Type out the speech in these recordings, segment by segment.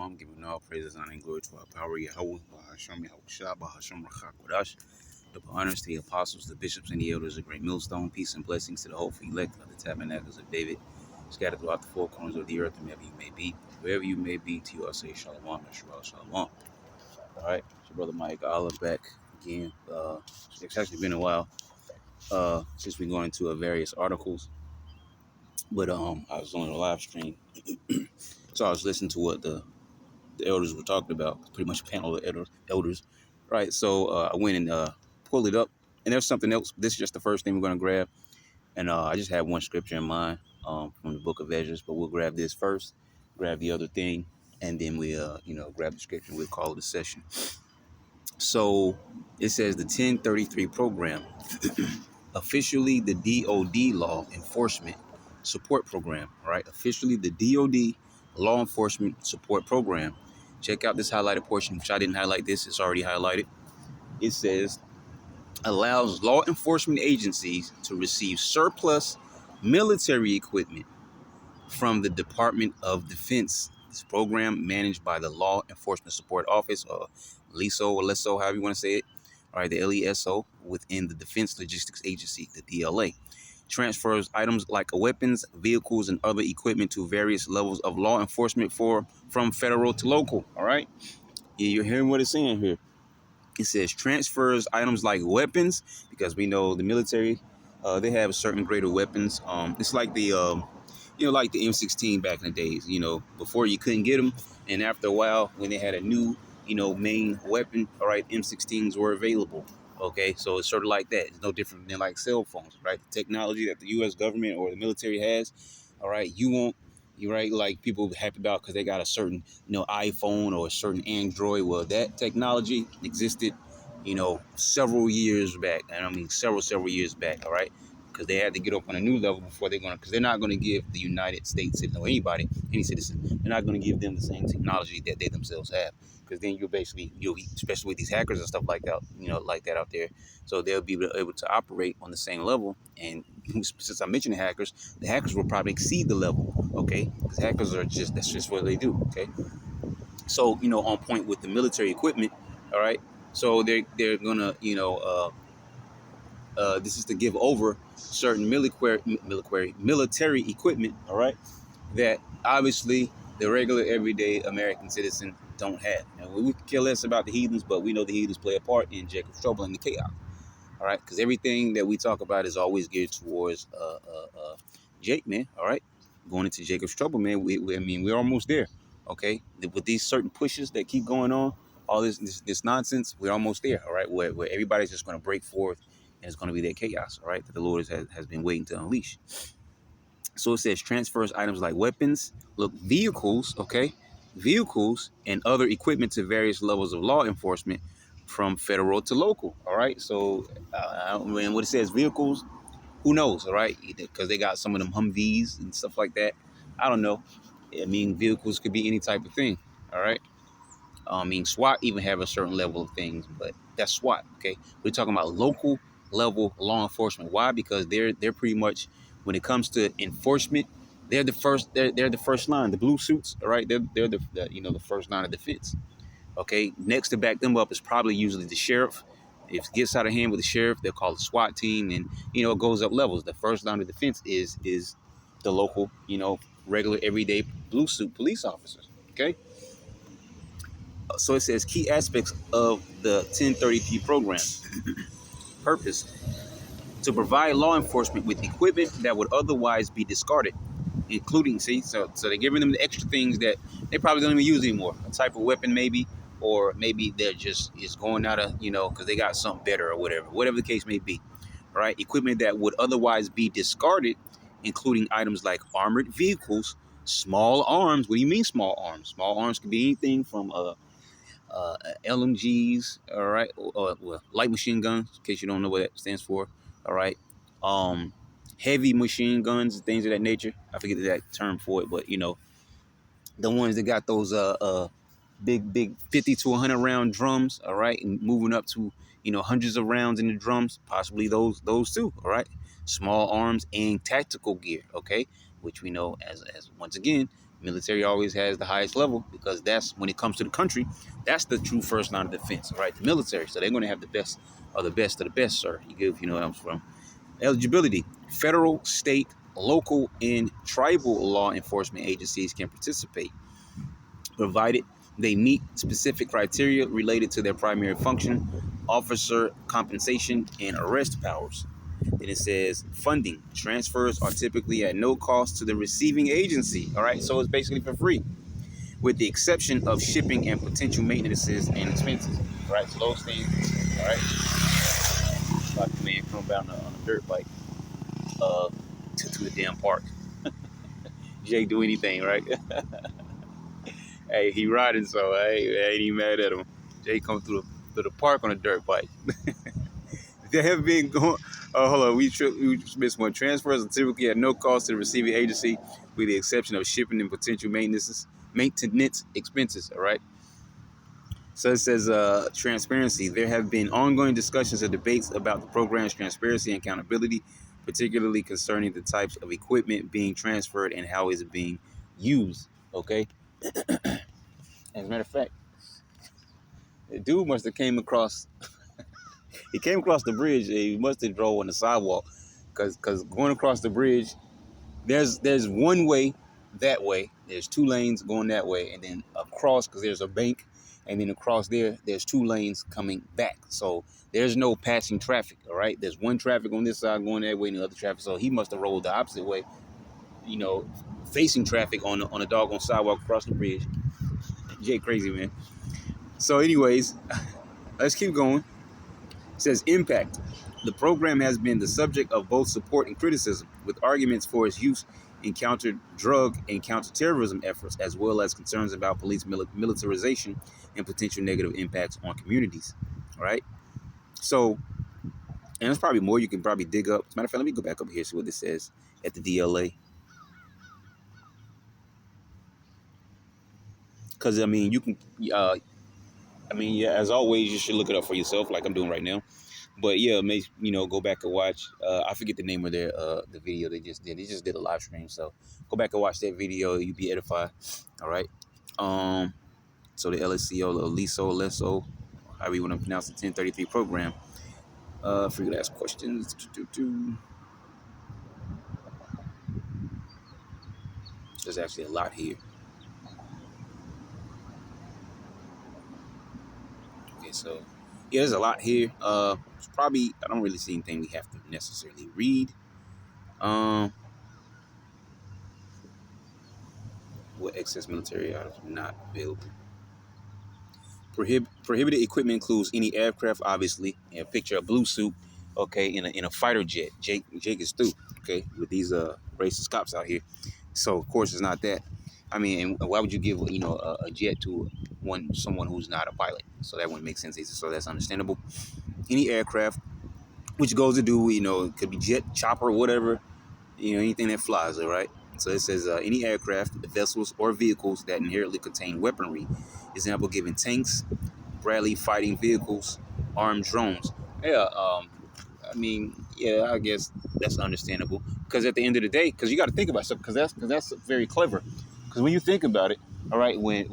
Shalom, giving all praises, honor, and glory to our power, Yahweh, Bahasham, Yahushua, Bahasham, Rachakodash, the honors to the apostles, the bishops, and the elders of Great Millstone, peace and blessings to the hopeful elect of the tabernacles of David, scattered throughout the four corners of the earth, wherever you may be. Wherever you may be, to you I say Shalom, Yahshua, Shalom. All right, it's your brother Mike Allah back again. It's actually been a while since we're going to various articles, but I was on a live stream, so I was listening to what the elders were talking about, pretty much a panel of elders, right? So I went and pulled it up, and there's something else. This is just the first thing we're going to grab, and I just had one scripture in mind from the book of Ezra, but we'll grab this first, grab the other thing, and then we, grab the scripture, and we'll call it a session. So it says the 1033 program, officially the DOD law enforcement support program, right? Officially the DOD law enforcement support program. Check out this highlighted portion, which I didn't highlight this. It's already highlighted. It says, allows law enforcement agencies to receive surplus military equipment from the Department of Defense. This program managed by the Law Enforcement Support Office, or LESO, or LESO, however you want to say it. All right, the LESO within the Defense Logistics Agency, the DLA. Transfers items like weapons, vehicles, and other equipment to various levels of law enforcement from federal to local. All right. You're hearing what it's saying here. It says transfers items like weapons, because we know the military, they have a certain grade of weapons. It's like the, like the M16 back in the days, before you couldn't get them. And after a while, when they had a new, main weapon, all right, M16s were available. Okay, so it's sort of like that. It's no different than like cell phones, right? The technology that the U.S. government or the military has, all right, you're right, like people happy about because they got a certain, iPhone or a certain Android. Well, that technology existed, several years back. And I mean, several years back, all right? Because they had to get up on a new level before because they're not going to give the United States, or anybody, any citizen, they're not going to give them the same technology that they themselves have. Because then you'll especially with these hackers and stuff like that, like that out there. So they'll be able to operate on the same level. And since I mentioned the hackers will probably exceed the level, okay? Because hackers that's just what they do, okay? So, on point with the military equipment, all right? So they're gonna, this is to give over certain military equipment, all right, that obviously the regular everyday American citizen don't have. And we could care less about the heathens, but we know the heathens play a part in Jacob's trouble and the chaos, all right, because everything that we talk about is always geared towards Jake, man, all right, going into Jacob's trouble, man. I mean, we're almost there, okay, with these certain pushes that keep going on, all this nonsense, we're almost there, all right, where everybody's just going to break forth, and it's going to be that chaos, all right, that the Lord has been waiting to unleash. So it says transfers items like weapons, vehicles, okay, vehicles and other equipment to various levels of law enforcement from federal to local, all right? So when it says vehicles, who knows, all right? Because they got some of them Humvees and stuff like that. I don't know. I mean, vehicles could be any type of thing, all right? I mean, SWAT even have a certain level of things, but that's SWAT, okay? We're talking about local level law enforcement. Why? Because they're pretty much, when it comes to enforcement, they're the first. They're the first line. The blue suits, all right? They're the first line of defense. Okay. Next to back them up is probably usually the sheriff. If it gets out of hand with the sheriff, they'll call the SWAT team, and it goes up levels. The first line of defense is the local, regular everyday blue suit police officers. Okay. So it says key aspects of the 1030P program. Purpose: to provide law enforcement with equipment that would otherwise be discarded, including, so they're giving them the extra things that they probably don't even use anymore. A type of weapon maybe, or maybe they're just is going out of, because they got something better or whatever the case may be. All right, equipment that would otherwise be discarded, including items like armored vehicles, small arms. What do you mean small arms? Small arms could be anything from LMGs, all right, or light machine guns, in case you don't know what that stands for, all right, heavy machine guns, things of that nature. I forget that term for it, but the ones that got those big 50 to 100 round drums, all right, and moving up to hundreds of rounds in the drums, possibly those too, all right. Small arms and tactical gear, okay, which we know as once again Military always has the highest level because that's when it comes to the country, that's the true first line of defense, right? The military. So they're going to have the best of the best of the best, sir. You know where I'm from. Eligibility: federal, state, local, and tribal law enforcement agencies can participate, provided they meet specific criteria related to their primary function, officer compensation, and arrest powers. Then it says funding. Transfers are typically at no cost to the receiving agency. All right, so it's basically for free, with the exception of shipping and potential maintenances and expenses. All right, so those things. All right, like the man come down on a dirt bike to the damn park. Jay do anything, right? Hey, he riding, so I ain't even mad at him. Jay come through the park on a dirt bike. There have been going. Hold on, we just missed one. Transfers are typically at no cost to the receiving agency, with the exception of shipping and potential maintenance expenses. All right. So it says transparency. There have been ongoing discussions and debates about the program's transparency and accountability, particularly concerning the types of equipment being transferred and how it's being used. Okay. As a matter of fact, the dude must have came across. He came across the bridge. He must have drove on the sidewalk, because going across the bridge, there's one way that way. There's two lanes going that way, and then across, because there's a bank, and then across there's two lanes coming back. So there's no passing traffic. All right, there's one traffic on this side going that way, and the other traffic. So he must have rolled the opposite way, facing traffic on a doggone sidewalk across the bridge. Jay crazy, man. So anyways, let's keep going. It says impact. The program has been the subject of both support and criticism, with arguments for its use in counter-drug and counter-terrorism efforts, as well as concerns about police militarization and potential negative impacts on communities. All right. So, and there's probably more you can probably dig up. As a matter of fact, let me go back up here and see what this says at the DLA. Because, I mean, you can, as always, you should look it up for yourself, like I'm doing right now. But yeah, go back and watch. I forget the name of the video they just did. They just did a live stream, so go back and watch that video. You'll be edified. All right. So the LSCO, the LESO, however you want to pronounce the 1033 program. For you to ask questions. There's actually a lot here. Okay, so yeah, there's a lot here. It's probably, I don't really see anything we have to necessarily read. What excess military items are not available? Prohibited equipment includes any aircraft, obviously, and a picture of blue suit, okay, in a fighter jet. Jake is through, okay, with these racist cops out here. So of course it's not that. I mean, and why would you give a jet to someone who's not a pilot? So that wouldn't make sense either. So that's understandable. Any aircraft, which goes to do, it could be jet, chopper, whatever, anything that flies, all right? So it says any aircraft, vessels, or vehicles that inherently contain weaponry. Example given: tanks, Bradley fighting vehicles, armed drones. Yeah, I guess that's understandable. Because at the end of the day, because you got to think about stuff, because that's very clever. Because when you think about it, all right, when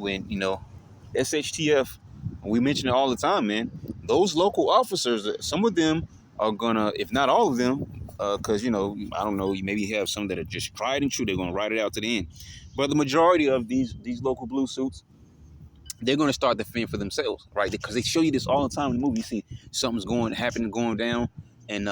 SHTF, we mention it all the time, man. Those local officers, some of them are gonna, if not all of them, because I don't know, you maybe have some that are just tried and true. They're gonna ride it out to the end. But the majority of these local blue suits, they're gonna start defending for themselves, right? Because they show you this all the time in the movie. You see something's going down, and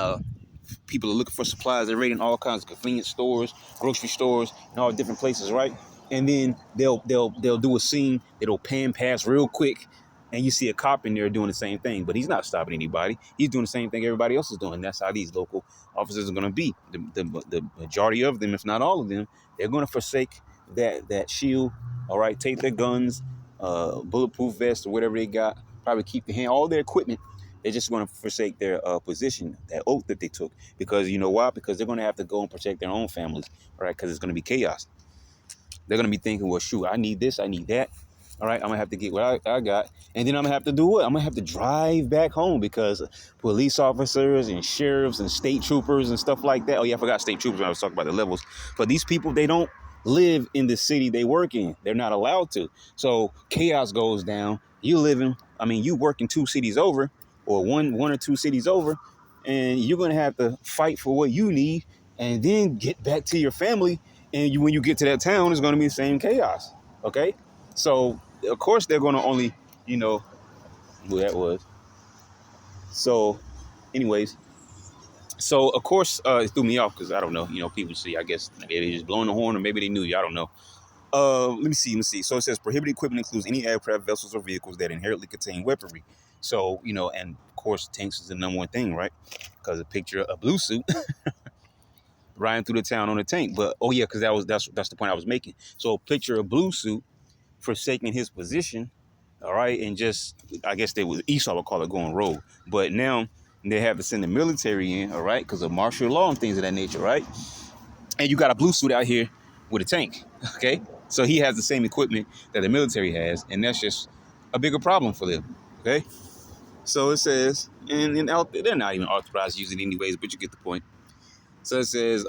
people are looking for supplies. They're raiding all kinds of convenience stores, grocery stores, and all different places, right? And then they'll do a scene. It'll pan past real quick, and you see a cop in there doing the same thing, but he's not stopping anybody. He's doing the same thing everybody else is doing. That's how these local officers are going to be. The majority of them, if not all of them, they're going to forsake that shield. All right, take their guns, bulletproof vests, or whatever they got. Probably keep all their equipment. They're just going to forsake their position, that oath that they took. Because you know why? Because they're going to have to go and protect their own families, all right? Because it's going to be chaos. They're going to be thinking, well, shoot, I need this, I need that. All right, I'm going to have to get what I got. And then I'm going to have to do what? I'm going to have to drive back home because police officers and sheriffs and state troopers and stuff like that. Oh, yeah, I forgot state troopers when I was talking about the levels. But these people, they don't live in the city they work in. They're not allowed to. So chaos goes down. You working 2 cities over, or one or 2 cities over, and you're gonna have to fight for what you need, and then get back to your family. And when you get to that town, it's gonna be the same chaos. Okay, so of course they're gonna only, you know, who that was. So, anyways, so of course it threw me off because I don't know. People see. I guess maybe they just blowing the horn, or maybe they knew you. I don't know. Let me see. So it says prohibited equipment includes any aircraft, vessels, or vehicles that inherently contain weaponry. So, and of course, tanks is the number one thing, right? Because a picture of a blue suit riding through the town on a tank. But oh yeah, because that's the point I was making. So a picture of blue suit forsaking his position, all right, and just I guess they was Esau would call it going rogue. But now they have to send the military in, all right, because of martial law and things of that nature, right? And you got a blue suit out here with a tank, okay? So he has the same equipment that the military has, and that's just a bigger problem for them, okay? So it says, and out there, they're not even authorized to use it anyways, but you get the point. So it says,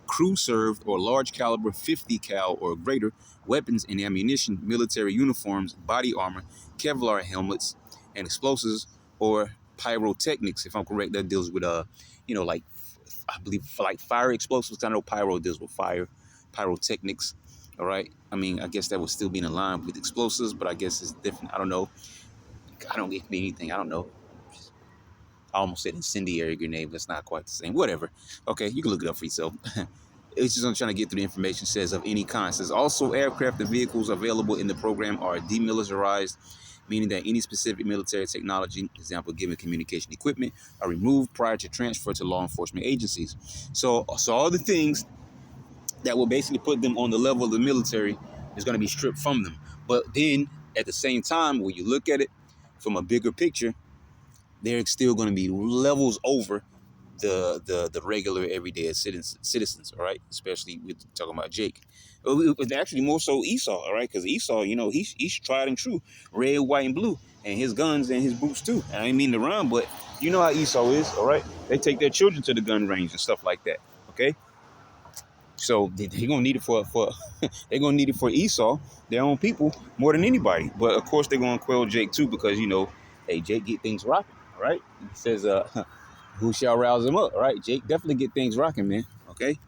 crew served or large caliber 50 cal or greater weapons and ammunition, military uniforms, body armor, Kevlar helmets, and explosives or pyrotechnics. If I'm correct, that deals with like I believe like fire explosives. I know pyro deals with fire, pyrotechnics. All right. I guess that would still be in line with explosives, but I guess it's different. I don't know. I don't get anything. I don't know. I almost said incendiary grenade, but it's not quite the same. Whatever. Okay, you can look it up for yourself. It's just I'm trying to get through the information. It says of any kind. It says also aircraft and vehicles available in the program are demilitarized, meaning that any specific military technology, example given communication equipment, are removed prior to transfer to law enforcement agencies. So all the things that will basically put them on the level of the military is going to be stripped from them. But then at the same time, when you look at it from a bigger picture, they're still going to be levels over the regular everyday citizens, all right? Especially with talking about Jake. It's actually more so Esau, all right? Because Esau, he's tried and true, red, white, and blue, and his guns and his boots too. And I didn't mean to rhyme, but you know how Esau is, all right? They take their children to the gun range and stuff like that, okay? So they're gonna need it for they're gonna need it for Esau, their own people, more than anybody. But of course they're gonna quell Jake too, because hey, Jake get things rocking, all right? He says, who shall rouse him up? All right, Jake definitely get things rocking, man. Okay.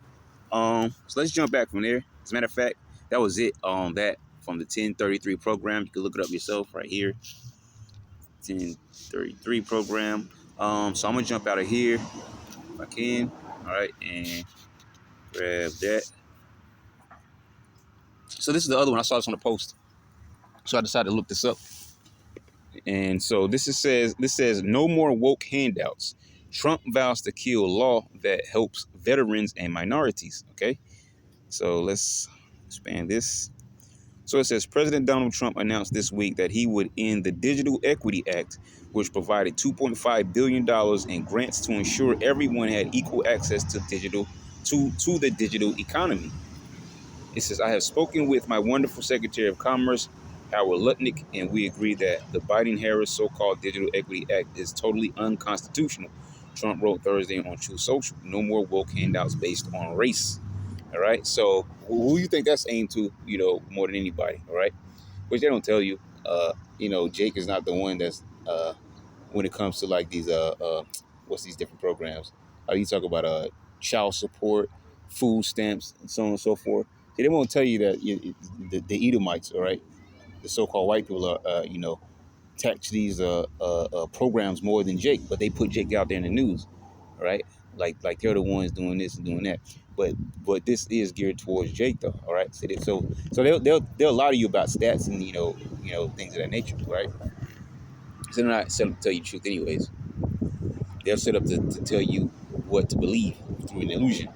So let's jump back from there. As a matter of fact, that was it. That from the 1033 program. You can look it up yourself right here. 1033 program. So I'm gonna jump out of here if I can. All right, and grab that. So this is the other one. I saw this on the post, so I decided to look this up. And so this says no more woke handouts. Trump vows to kill law that helps veterans and minorities. Okay, so let's expand this. So it says President Donald Trump announced this week that he would end the Digital Equity Act, which provided $2.5 billion in grants to ensure everyone had equal access to the digital economy. It says, I have spoken with my wonderful Secretary of Commerce, Howard Lutnick, and we agree that the Biden-Harris so-called Digital Equity Act is totally unconstitutional. Trump wrote Thursday on Truth Social. No more woke handouts based on race. All right. So who do you think that's aimed to, more than anybody? All right. Which they don't tell you. Jake is not the one that's when it comes to like these what's these different programs. You talk about child support, food stamps, and so on and so forth. They won't tell you that the Edomites, all right, the so-called white people are, tax these programs more than Jake, but they put Jake out there in the news, all right? Like they're the ones doing this and doing that. But this is geared towards Jake, though, all right? So they'll lie to you about stats and things of that nature, right? So they're not set up to tell you the truth, anyways. They're set up to tell you what to believe through an illusion.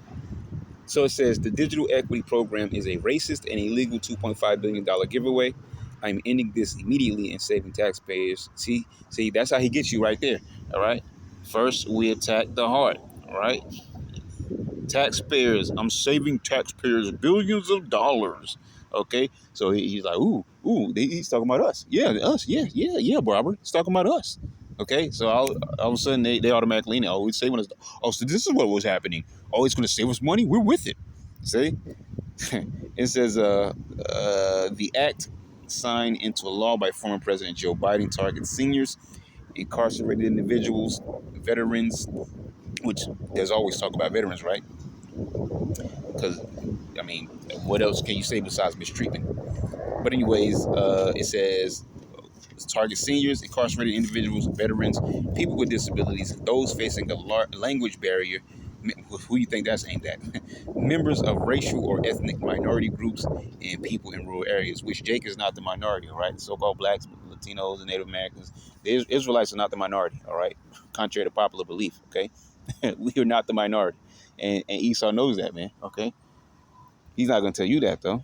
So it says the Digital Equity Program is a racist and illegal $2.5 billion giveaway. I'm ending this immediately and saving taxpayers. See, that's how he gets you right there. All right. First, we attack the heart. All right. Taxpayers. I'm saving taxpayers billions of dollars. Okay. So he's like, ooh, he's talking about us. Yeah, us. Yeah, Barbara. He's talking about us. Okay. So all of a sudden they automatically he's saving us. Oh, so this is what was happening. Oh, it's going to save us money. We're with it. See? It says the act signed into law by former President Joe Biden targets seniors, incarcerated individuals, veterans, which there's always talk about veterans, right? Because, I mean, what else can you say besides mistreatment? But anyways, it says target seniors, incarcerated individuals, veterans, people with disabilities, those facing a language barrier. Who you think that's aimed at? Members of racial or ethnic minority groups and people in rural areas, which Jake is not the minority, all right? So-called blacks, Latinos, and Native Americans. The Israelites are not the minority, all right? Contrary to popular belief, okay? We are not the minority. And Esau knows that, man, okay? He's not going to tell you that, though.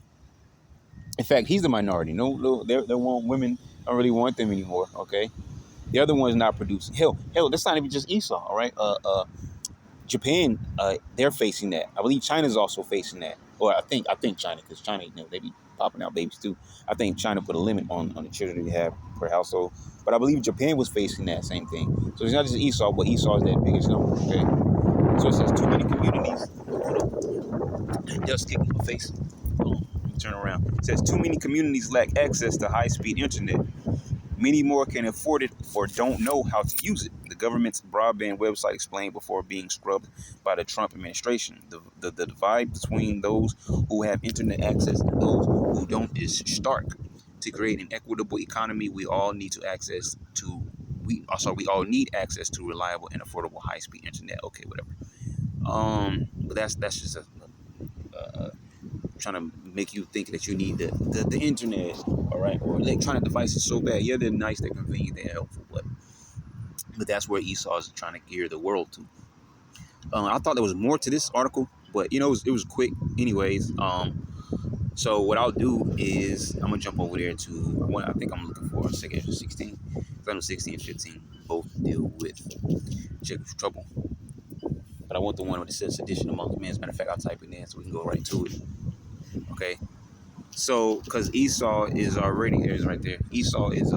In fact, he's the minority. No, they want women. Don't really want them anymore. Okay, the other one's not producing. Hell, that's not even just Esau. All right, Japan, they're facing that. I believe China's also facing that. Or I think China, because China, they be popping out babies too. I think China put a limit on the children they have per household. But I believe Japan was facing that same thing. So it's not just Esau, but Esau is that biggest number. Okay, so it says too many communities. Dust kick in my face. Turn around. It says too many communities lack access to high-speed internet. Many more can afford it or don't know how to use it. The government's broadband website explained before being scrubbed by the Trump administration. The divide between those who have internet access and those who don't is stark. To create an equitable economy, we all need access to reliable and affordable high-speed internet. Okay, whatever. But that's just trying to make you think that you need the internet, all right, or electronic devices so bad. Yeah, they're nice, they're convenient, they're helpful, but that's where Esau is trying to gear the world to. I thought there was more to this article, but it was quick. Anyways, so what I'll do is I'm gonna jump over there to what I think I'm looking for. 2nd Ezra 16. I know 16 and 15 both deal with Jacob's trouble, but I want the one with the says sedition amongst men. As a matter of fact, I'll type it in so we can go right to it. Okay. So, because Esau is already, is right there. Esau is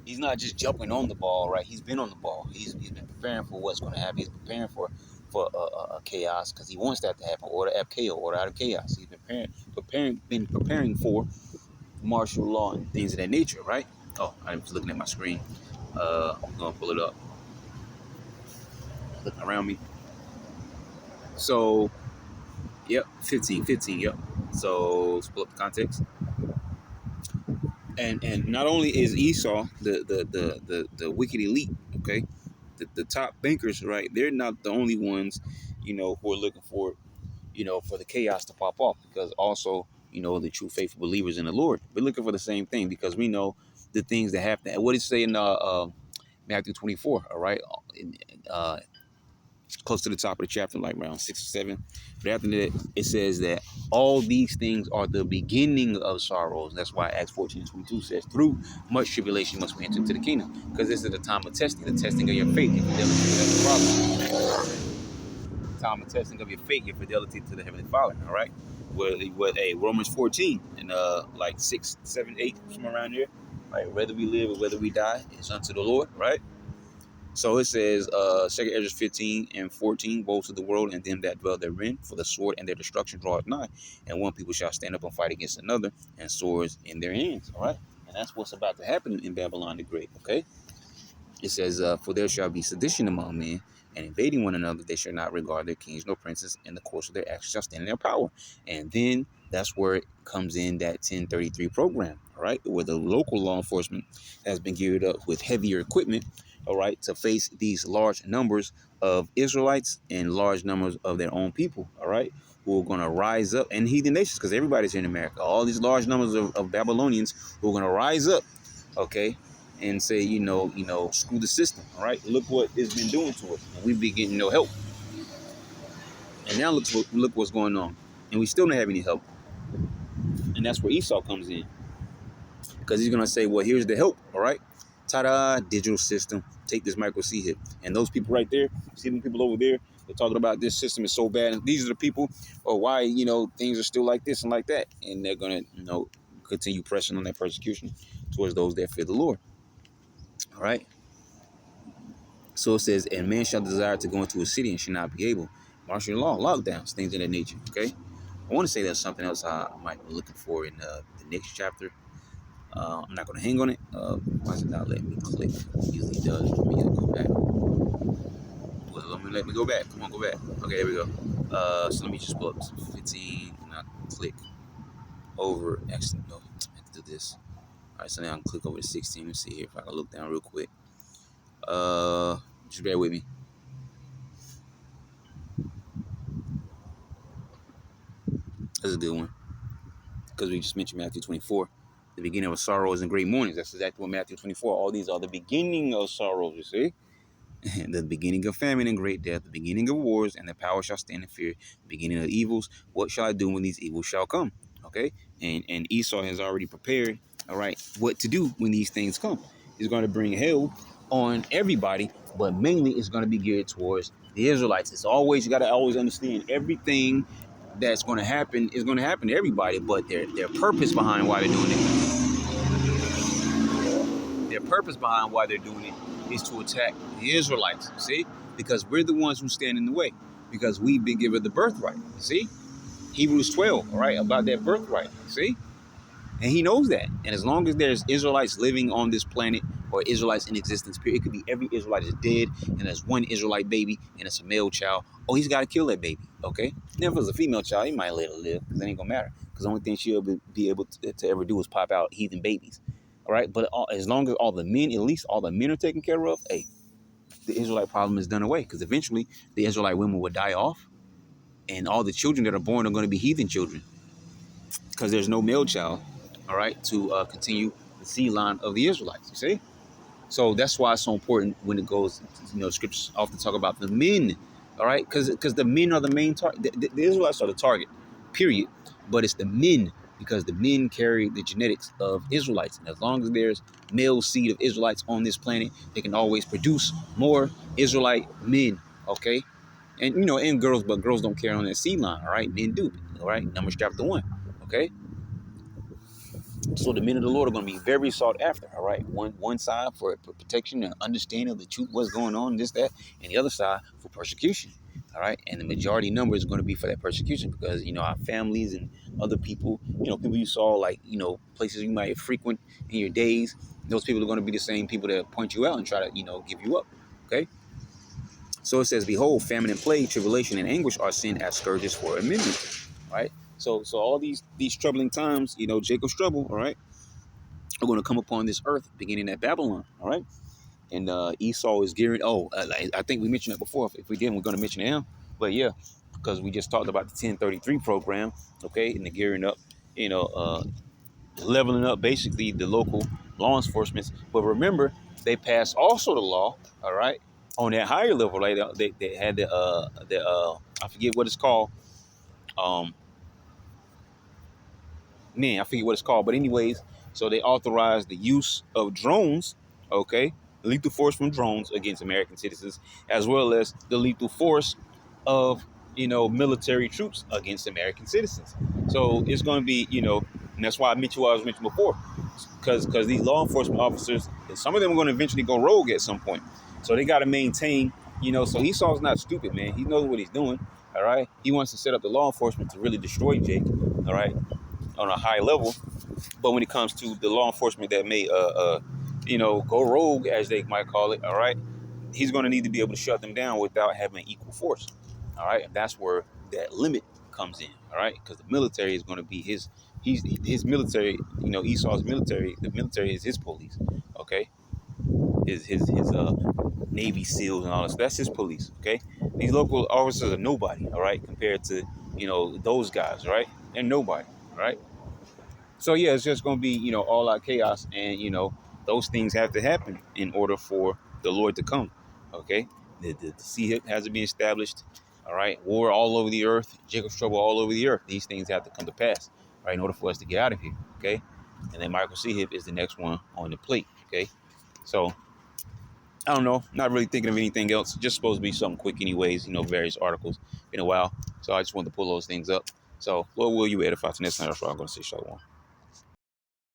he's not just jumping on the ball, right? He's been on the ball. He's been preparing for what's going to happen. He's preparing for chaos because he wants that to happen. Order FKO, order out of chaos. He's been preparing for martial law and things of that nature, right? Oh, I was looking at my screen. I'm gonna pull it up. Looking around me. So, yep, 15, yep. So let's pull up the context. And not only is Esau the wicked elite, okay, the top bankers, right? They're not the only ones, who are looking for, for the chaos to pop off, because also, the true faithful believers in the Lord, we're looking for the same thing, because we know the things that happen. What did it say in Matthew 24? All right, uh, close to the top of the chapter, like around 6 or 7. But after that, it says that all these things are the beginning of sorrows. That's why Acts 14:22 says, through much tribulation must we enter into the kingdom. Because this is the time of testing, the testing of your faith, your fidelity to the Heavenly Father. The time of testing of your faith, your fidelity to the Heavenly Father, all right? Romans 14 and like 6, 7, 8, somewhere around here. Right, whether we live or whether we die, it's unto the Lord, right? So it says, 2 Ezra 15 and 14, woe to the world and them that dwell therein, for the sword and their destruction draweth nigh, and one people shall stand up and fight against another, and swords in their hands. All right, and that's what's about to happen in Babylon the Great. Okay, it says, for there shall be sedition among men, and invading one another, they shall not regard their kings nor princes, in the course of their actions shall stand in their power. And then that's where it comes in, that 1033 program, all right, where the local law enforcement has been geared up with heavier equipment, all right, to face these large numbers of Israelites and large numbers of their own people, all right, who are going to rise up, and heathen nations, because everybody's here in America, all these large numbers of Babylonians who are going to rise up, okay, and say, screw the system, all right? Look what it's been doing to us. And we've been getting no help. And now look what's going on. And we still don't have any help. And that's where Esau comes in. Because he's going to say, well, here's the help, all right? Ta-da, digital system. Take this micro C hit. And those people right there, see them people over there, they're talking about this system is so bad. And these are the people, or why, things are still like this and like that. And they're going to, continue pressing on that persecution towards those that fear the Lord. All right? So it says, and man shall desire to go into a city and shall not be able. Martial law, lockdowns, things of that nature, okay? I want to say there's something else I might be looking for in the next chapter. I'm not going to hang on it. Why is it not letting me click? It usually does. Let me go back. Well, let me go back. Come on, go back. Okay, there we go. So let me just pull up 15 and I click over. Actually, no, I have to do this. All right, so now I can click over to 16. Let's see here if I can look down real quick. Just bear with me. That's a good one because we just mentioned Matthew 24. The beginning of sorrows and great mornings. That's exactly what Matthew 24. All these are the beginning of sorrows, you see? The beginning of famine and great death, the beginning of wars, and the power shall stand in fear, the beginning of evils. What shall I do when these evils shall come? Okay? And Esau has already prepared, all right, what to do when these things come. He's going to bring hell on everybody, but mainly it's going to be geared towards the Israelites. It's always, you got to always understand everything that's going to happen is going to happen to everybody, but their purpose behind why they're doing it, their purpose behind why they're doing it is to attack the Israelites, you see? Because we're the ones who stand in the way, because we've been given the birthright, you see? Hebrews 12, all right, about that birthright, you see? And he knows that. And as long as there's Israelites living on this planet or Israelites in existence, period, it could be every Israelite is dead and there's one Israelite baby and it's a male child. Oh, he's got to kill that baby, okay? Now, if it's a female child, he might let her live because it ain't going to matter. Because the only thing she'll be able to ever do is pop out heathen babies, all right? But as long as all the men, at least all the men are taken care of, hey, the Israelite problem is done away because eventually the Israelite women will die off and all the children that are born are going to be heathen children because there's no male child, all right, to continue the seed line of the Israelites, you see? So that's why it's so important when it goes, scriptures often talk about the men, all right, because the men are the main target. The Israelites are the target, period. But it's the men because the men carry the genetics of Israelites. And as long as there's male seed of Israelites on this planet, they can always produce more Israelite men, okay? And, and girls, but girls don't carry on that seed line, all right? Men do, all right? Numbers chapter 1, okay? So the men of the Lord are going to be very sought after, all right? One side for protection and understanding of the truth, what's going on, this, that, and the other side for persecution, all right? And the majority number is going to be for that persecution because, our families and other people, people you saw, like, places you might frequent in your days, those people are going to be the same people that point you out and try to, give you up, okay? So it says, behold, famine and plague, tribulation and anguish are sent as scourges for a minute, right? So all these troubling times, Jacob's trouble, all right, are going to come upon this earth beginning at Babylon, all right? And Esau is gearing, I think we mentioned that before. If we didn't, we're going to mention it now. But yeah, because we just talked about the 1033 program, okay, and the gearing up, leveling up basically the local law enforcement. But remember, they passed also the law, all right, on that higher level. Like they had the I forget what it's called. I forget what it's called. But anyways, so they authorized the use of drones, okay, lethal force from drones against American citizens, as well as the lethal force of military troops against American citizens. So it's going to be and that's why I mentioned what I was mentioning before, because these law enforcement officers, some of them are going to eventually go rogue at some point. So they got to maintain, So Esau's not stupid, man. He knows what he's doing. All right, he wants to set up the law enforcement to really destroy Jake. All right, on a high level. But when it comes to the law enforcement that may go rogue, as they might call it, all right, he's going to need to be able to shut them down without having equal force. All right, and that's where that limit comes in. All right, because the military is going to be his military. Esau's military. The military is his police. Okay, his Navy SEALs and all this. That's his police. Okay, these local officers are nobody. All right, compared to those guys. Right, they're nobody. Right. So yeah, it's just going to be, all out chaos, and those things have to happen in order for the Lord to come. Okay, the sea hasn't been established. All right, war all over the earth, Jacob's trouble all over the earth. These things have to come to pass, right, in order for us to get out of here. Okay, and then Michael C. is the next one on the plate. Okay, so I don't know, not really thinking of anything else. Just supposed to be something quick, anyways. Various articles. Been a while, so I just wanted to pull those things up. So Lord, will you edify to next time? That's what I'm going to say. Shalom.